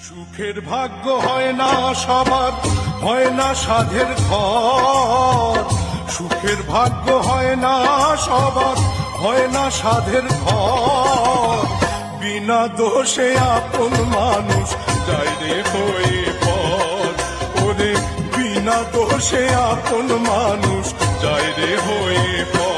সুখের ভাগ্য হয় না সবার, হয় না সাধের ঘর। সুখের ভাগ্য হয় না সবার, হয় না সাধের ঘর। বিনা দোষে আপন মানুষ যায় রে হয়ে পর। ওরে বিনা দোষে আপন মানুষ যায় রে হয়ে পর।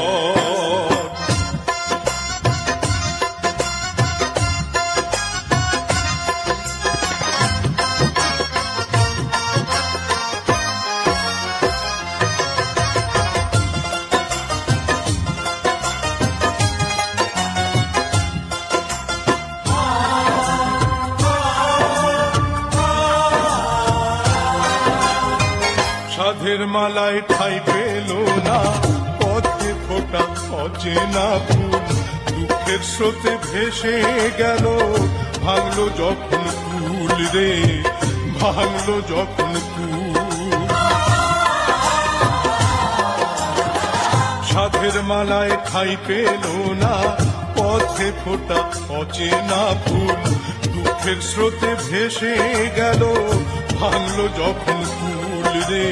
সাধের মালায় ঠাই পেল না, পথে ফোটা অচেনা ফুল। দুঃখের স্রোতে ভেসে গেল, ভাঙলো যখন কুল রে, ভাঙলো যখন কুল। সাধের মালায় ঠাই পেল না, পথে ফোটা অচেনা ফুল। দুঃখের স্রোতে ভেসে গেল, ভাঙলো যখন কুল রে,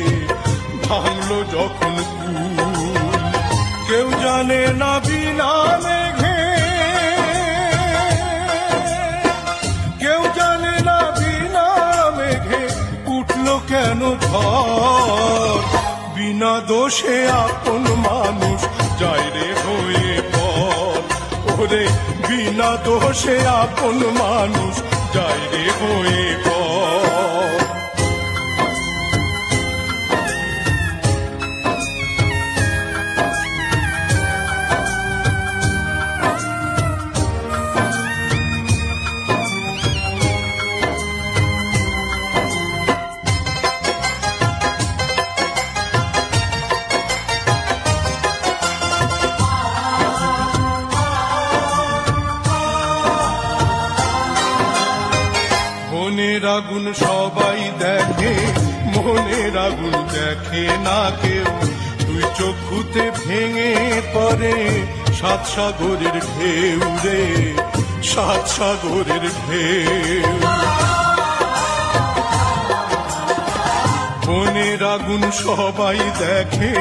ভাঙলো যখন কুল। কেউ জানে না বিনা মেঘে, কেউ জানে না বিনা মেঘে উঠলো কেন ঝড়। বিনা দোষে আপন মানুষ যায় রে হয়ে পর। ওরে বিনা দোষে আপন মানুষ যায় রে হয়ে পর। মনের আগুন সবাই দেখে, মনের আগুন দেখে না কেউ। দুই চক্ষুতে ভেঙে পড়ে সাত সাগরের ঢেউ রে, সাত সাগরের ঢেউ। মনের আগুন সবাই দেখে,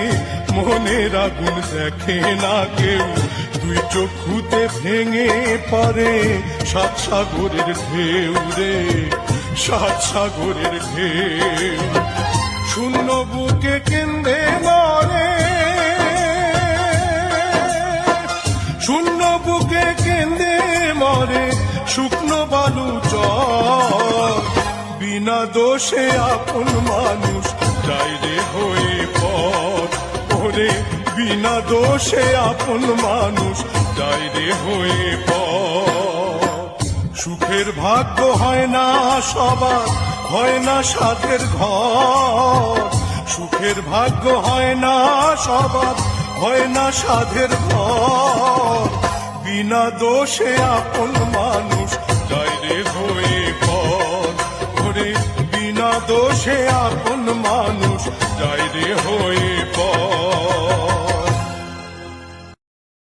মনের আগুন দেখে না কেউ। দুই চক্ষুতে ভেঙে পড়ে সাত সাগরের ঢেউ রে, সাত সাগরের ঢেউ। শূন্য বুকে কেন্দ্রে মরে, শূন্য বুকে কেন্দ্রে মরে শুকনো বালু চর। বিনা দোষে আপন মানুষ যায় রে হয়ে পর। ওরে বিনা দোষে আপন মানুষ যায় রে হয়ে পর। সুখের ভাগ্য হয় না সবার, হয় না সাধের ঘর। সুখের ভাগ্য হয় না সবার, হয় না সাধের ঘর। বিনা দোষে আপন মানুষ যায় রে হয়ে পর। ওরে বিনা দোষে আপন মানুষ যায় রে হয়ে পর।